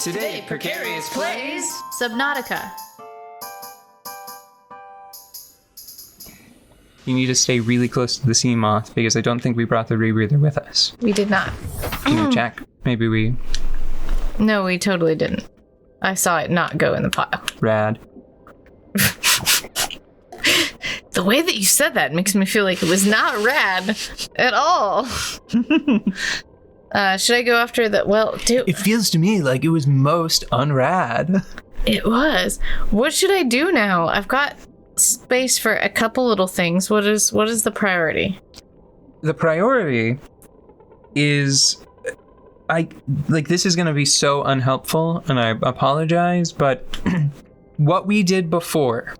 Today, Precarious plays Subnautica. You need to stay really close to the sea moth because I don't think we brought the rebreather with us. We did not. Can you check? Maybe we... No, we totally didn't. I saw it not go in the pile. Rad. The way that you said that makes me feel like it was not rad at all. Should I go after the... Well, dude... It feels to me like it was most unrad. It was. What should I do now? I've got space for a couple little things. What is the priority? The priority is... this is going to be so unhelpful, and I apologize, but what we did before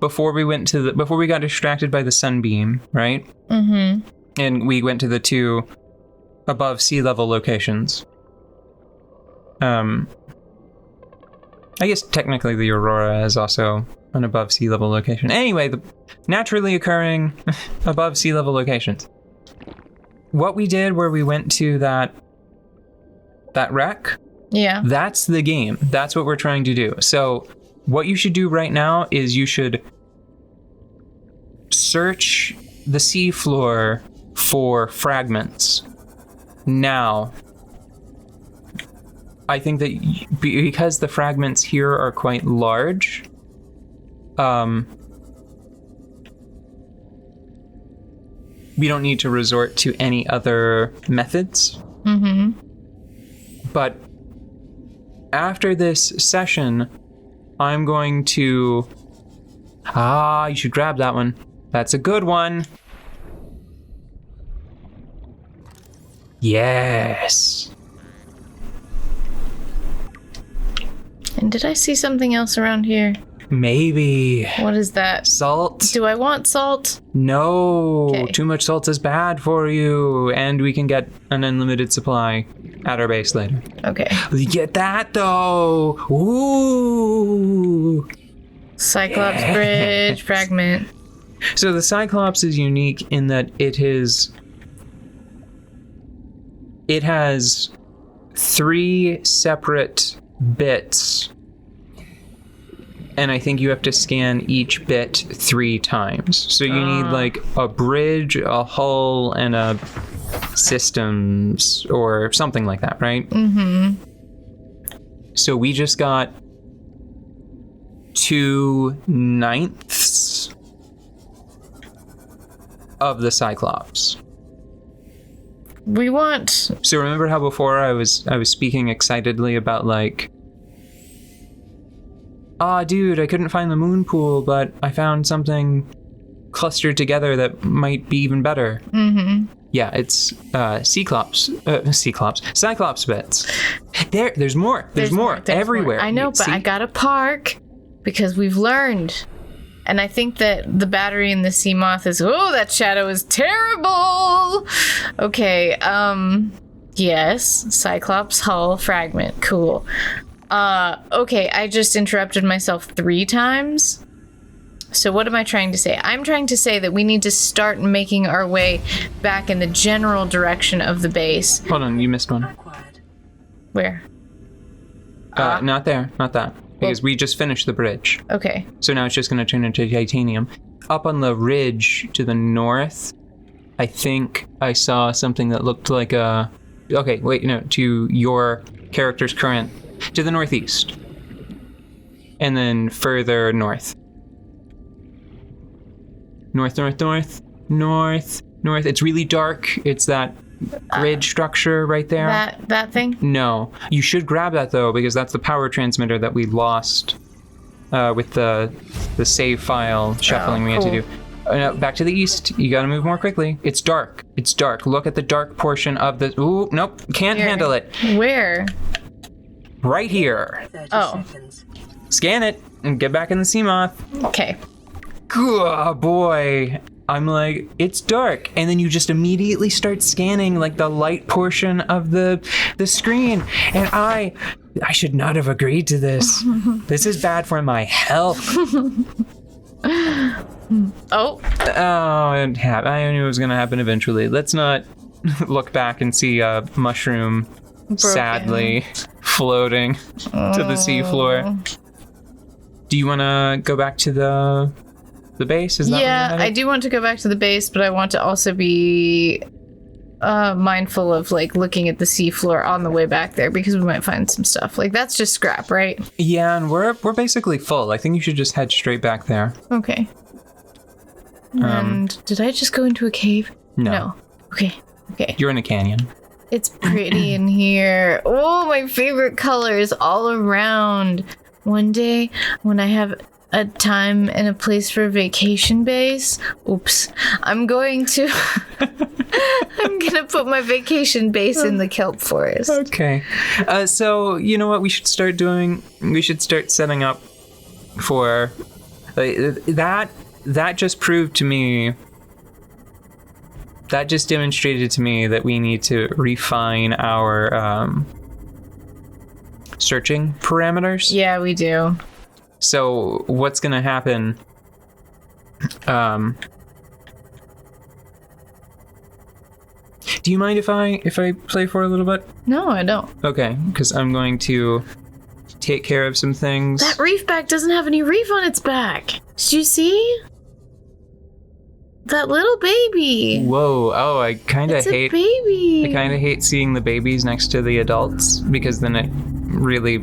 we got distracted by the sunbeam, right? Mm-hmm. And we went to the two above sea level locations. I guess technically the Aurora is also an above sea level location. Anyway, the naturally occurring above sea level locations. What we did where we went to that wreck, Yeah. that's the game. That's what we're trying to do. So what you should do right now is you should search the seafloor for fragments. Now, I think that because the fragments here are quite large, we don't need to resort to any other methods. Mm-hmm. But after this session, I'm going to... you should grab that one. That's a good one. Yes. And did I see something else around here? Maybe. What is that? Salt? Do I want salt? No. Okay. Too much salt is bad for you. And we can get an unlimited supply at our base later. Okay. We get that though. Ooh. Cyclops Bridge fragment. So the Cyclops is unique in that it has 3 separate bits, and I think you have to scan each bit 3 times. So you need like a bridge, a hull, and a systems or something like that, right? Mm-hmm. So we just got 2/9 of the Cyclops. We want... So remember how before I was speaking excitedly about like, dude, I couldn't find the moon pool, but I found something clustered together that might be even better. Mm-hmm. Yeah, it's Cyclops bits. There's more. There's more everywhere. I know, but I gotta park because we've learned. And I think that the battery in the sea moth is, that shadow is terrible. Okay, yes, Cyclops hull fragment, cool. Okay, I just interrupted myself 3 times. So what am I trying to say? I'm trying to say that we need to start making our way back in the general direction of the base. Hold on, you missed one. Where? Not there, not that. Because we just finished the bridge. Okay. So now it's just going to turn into titanium. Up on the ridge to the north, I think I saw something that looked like a... Okay, wait, no, to your character's current... To the northeast. And then further north. North. It's really dark. It's that grid structure right there. That thing? No. You should grab that, though, because that's the power transmitter that we lost with the save file shuffling we had to do. No, back to the east. You gotta move more quickly. It's dark. Look at the dark portion of the... Ooh, nope. Can't handle it. Where? Right here. Oh. Scan it and get back in the sea moth. Okay. Oh, boy. I'm like, it's dark. And then you just immediately start scanning like the light portion of the screen. And I should not have agreed to this. This is bad for my health. Oh, I knew it was going to happen eventually. Let's not look back and see a mushroom sadly floating to the seafloor. Do you want to go back to the base? Is that where you're Yeah, headed? I do want to go back to the base, but I want to also be mindful of like looking at the seafloor on the way back there because we might find some stuff. Like that's just scrap, right? Yeah, and we're basically full. I think you should just head straight back there. Okay. And did I just go into a cave? No. Okay. You're in a canyon. It's pretty in here. Oh, my favorite colors all around. One day when I have a time and a place for a vacation base, I'm going to put my vacation base in the kelp forest. Okay. So, you know what we should start doing? We should start setting up for that just proved to me, that just demonstrated to me that we need to refine our searching parameters. Yeah, we do. So what's going to happen? Do you mind if I play for a little bit? No, I don't. Okay, because I'm going to take care of some things. That reef back doesn't have any reef on its back. Did you see? That little baby. Whoa! Oh, I kind of It's a hate. baby. I kind of hate seeing the babies next to the adults because then it really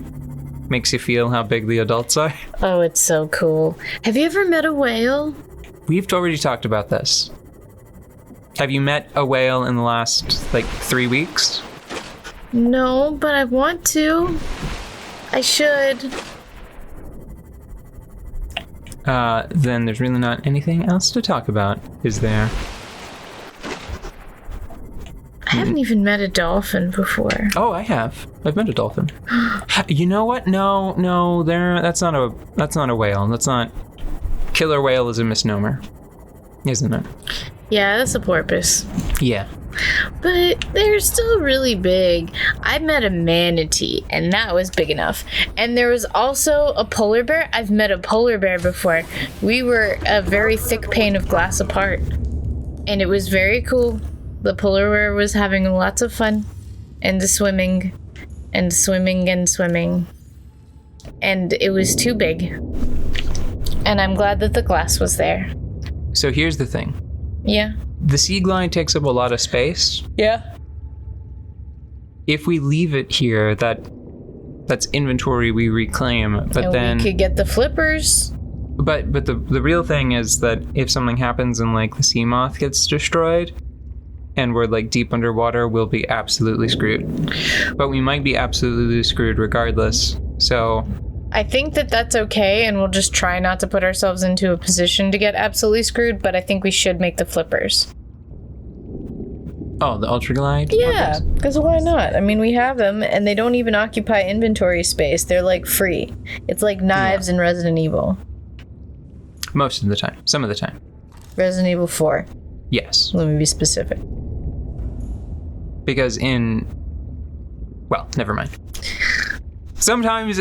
makes you feel how big the adults are. Oh, it's so cool. Have you ever met a whale? We've already talked about this. Have you met a whale in the last 3 weeks? No, but I want to. I should. Then there's really not anything else to talk about, is there? I haven't even met a dolphin before. Oh, I have. I've met a dolphin. You know what? No, that's not a whale. That's not. Killer whale is a misnomer, isn't it? Yeah, that's a porpoise. Yeah. But they're still really big. I met a manatee, and that was big enough. And there was also a polar bear. I've met a polar bear before. We were a very thick pane of glass apart. And it was very cool. The polar bear was having lots of fun. And swimming. And swimming and swimming. And it was too big. And I'm glad that the glass was there. So here's the thing. Yeah. The sea glide takes up a lot of space. Yeah. If we leave it here, that's inventory we reclaim. But And then we could get the flippers. But the real thing is that if something happens and the sea moth gets destroyed and we're deep underwater, we'll be absolutely screwed. But we might be absolutely screwed regardless. So I think that that's okay, and we'll just try not to put ourselves into a position to get absolutely screwed, but I think we should make the flippers. Oh, the Ultra Glide? Yeah, because why not? I mean, we have them, and they don't even occupy inventory space. They're, free. It's like knives in Resident Evil. Most of the time. Some of the time. Resident Evil 4. Yes. Let me be specific. Because well, never mind. Sometimes,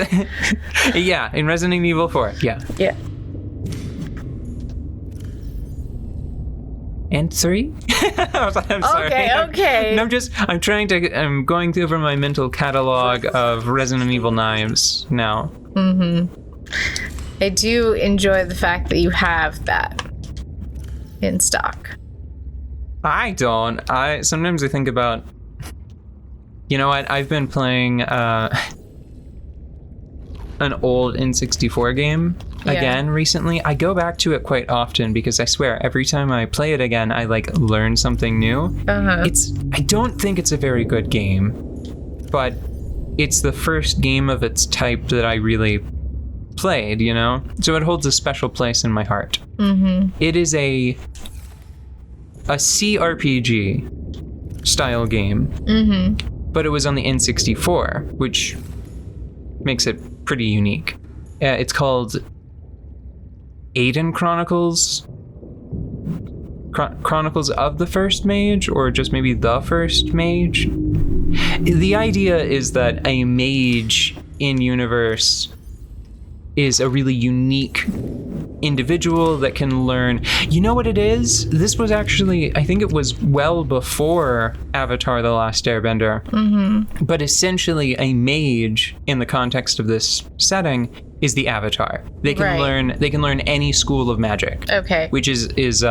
yeah, in Resident Evil 4, yeah. Yeah. And 3? I'm sorry. Okay. No, I'm going over my mental catalog of Resident Evil knives now. I do enjoy the fact that you have that in stock. I don't. Sometimes I think about, you know what, I've been playing, an old N64 game again recently. I go back to it quite often because I swear every time I play it again, I learn something new. I don't think it's a very good game, but it's the first game of its type that I really played, so it holds a special place in my heart. It is a CRPG style game, but it was on the N64, which makes it pretty unique. It's called Aiden Chronicles. Chronicles of the First Mage, or just maybe the First Mage. The idea is that a mage in universe is a really unique individual that can learn. You know what it is? This was actually, I think it was well before Avatar: The Last Airbender. Mm-hmm. But essentially, a mage in the context of this setting is the Avatar. They can learn. They can learn any school of magic. Okay. Which is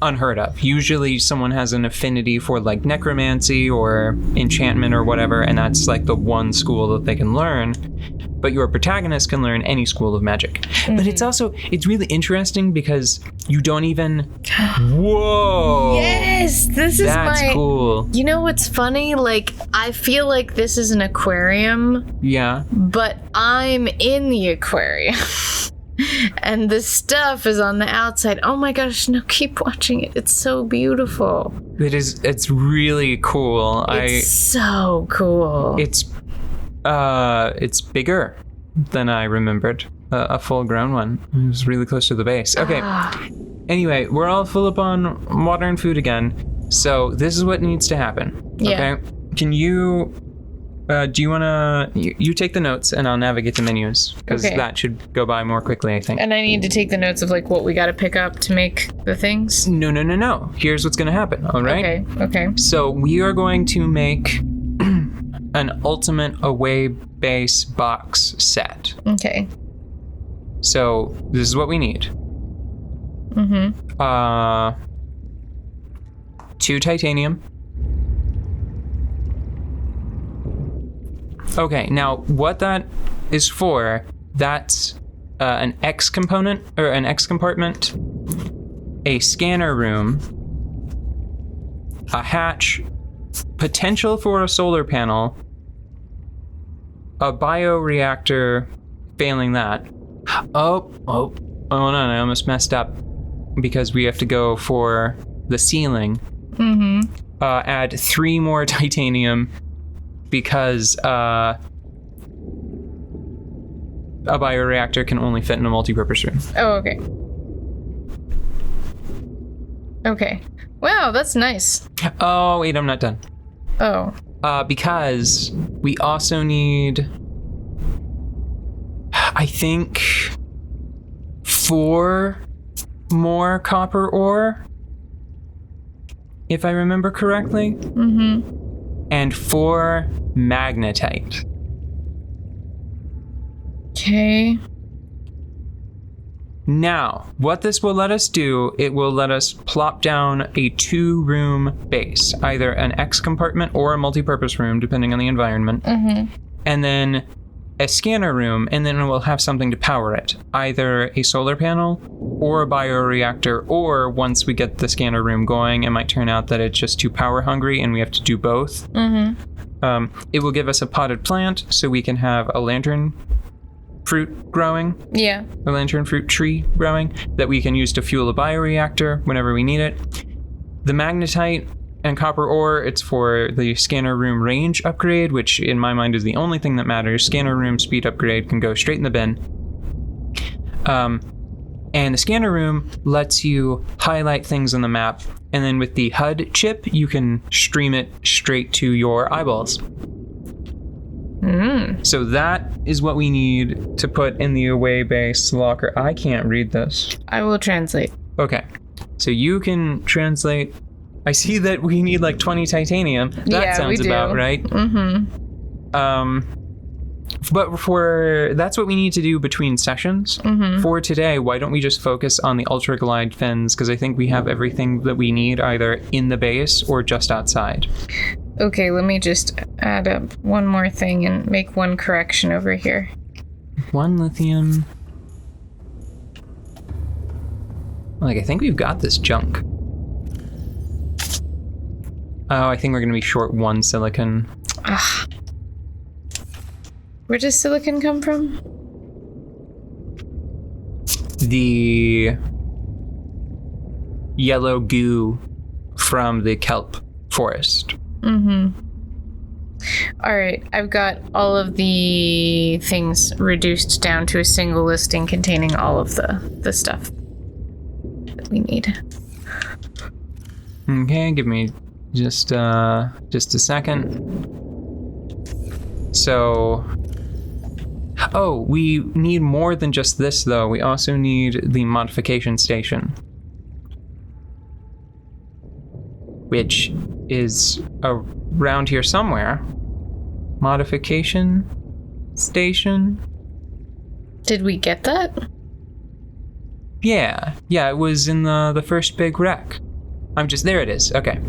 unheard of. Usually, someone has an affinity for like necromancy or enchantment or whatever, and that's like the one school that they can learn. But your protagonist can learn any school of magic. Mm-hmm. But it's really interesting because you don't even... Whoa! Yes! That's cool. You know what's funny? Like, I feel like this is an aquarium. Yeah. But I'm in the aquarium. And the stuff is on the outside. Oh my gosh, no, keep watching it. It's so beautiful. It's really cool. It's so cool. It's bigger than I remembered. A full-grown one. It was really close to the base. Okay. Anyway, we're all full up on water and food again. So this is what needs to happen. Yeah. Okay. Can you... do you want to... You take the notes and I'll navigate the menus. Because that should go by more quickly, I think. And I need to take the notes of like what we got to pick up to make the things? No. Here's what's going to happen, all right? Okay. So we are going to make... an ultimate away base box set. Okay. So this is what we need. Mm-hmm. 2 titanium. Okay, now what that is for, that's an X component, or an X compartment, a scanner room, a hatch, potential for a solar panel, a bioreactor, failing that. Oh, hold on, I almost messed up because we have to go for the ceiling. Mm-hmm. Add 3 more titanium because a bioreactor can only fit in a multi-purpose room. Oh, okay. Okay. Wow, that's nice. Oh, wait, I'm not done. Oh. Because we also need, I think, 4 more copper ore, if I remember correctly. Mm-hmm. And 4 magnetite. Okay. Now, what this will let us do, it will let us plop down a 2-room base, either an X compartment or a multi-purpose room, depending on the environment. Mm-hmm. And then a scanner room, and then we'll have something to power it, either a solar panel or a bioreactor, or once we get the scanner room going, it might turn out that it's just too power hungry and we have to do both. Mm-hmm. It will give us a potted plant, so we can have a lantern fruit growing. Yeah. A lantern fruit tree growing that we can use to fuel a bioreactor whenever we need it. The magnetite and copper ore, it's for the scanner room range upgrade, which in my mind is the only thing that matters. Scanner room speed upgrade can go straight in the bin. And the scanner room lets you highlight things on the map, and then with the HUD chip, you can stream it straight to your eyeballs. So that is what we need to put in the away base locker. I can't read this. I will translate. Okay. So you can translate. I see that we need like 20 titanium. That sounds about right. Mm-hmm. But that's what we need to do between sessions. Mm-hmm. For today, why don't we just focus on the Ultra Glide fins? Because I think we have everything that we need either in the base or just outside. Okay, let me just add up one more thing and make one correction over here. 1 lithium. Like, I think we've got this junk. Oh, I think we're going to be short 1 silicon. Ugh. Where does silicon come from? The yellow goo from the kelp forest. Mm-hmm. All right, I've got all of the things reduced down to a single listing containing all of the stuff that we need. Okay, give me just a second. So, Oh, we need more than just this, though. We also need the modification station, which is around here somewhere. Modification station? Did we get that? Yeah, it was in the first big wreck. There it is, okay.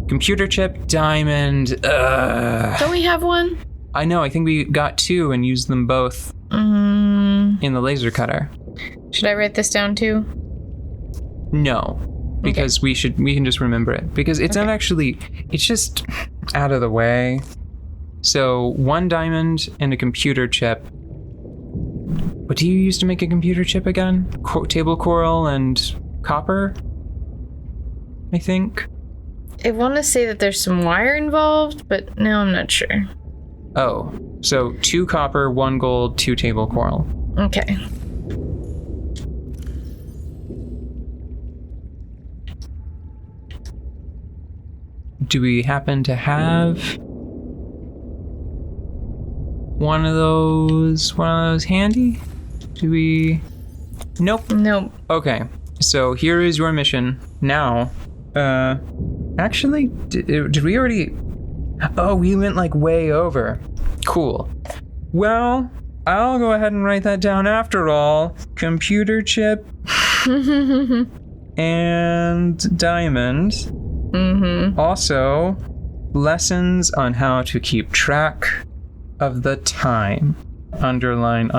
Computer chip, diamond, Don't we have one? I know, I think we got 2 and used them both in the laser cutter. Should I write this down too? No, because we can just remember it. Because it's not actually, it's just out of the way. So 1 diamond and a computer chip. What do you use to make a computer chip again? Table coral and copper, I think. I want to say that there's some wire involved, but now I'm not sure. Oh, so 2 copper, 1 gold, 2 table coral. Okay. Do we happen to have one of those handy? Do we? Nope. Okay, so here is your mission now. Actually, did we already? Oh, we went like way over. Cool. Well, I'll go ahead and write that down after all. Computer chip and diamond. Mm-hmm. Also, lessons on how to keep track of the time. Underline.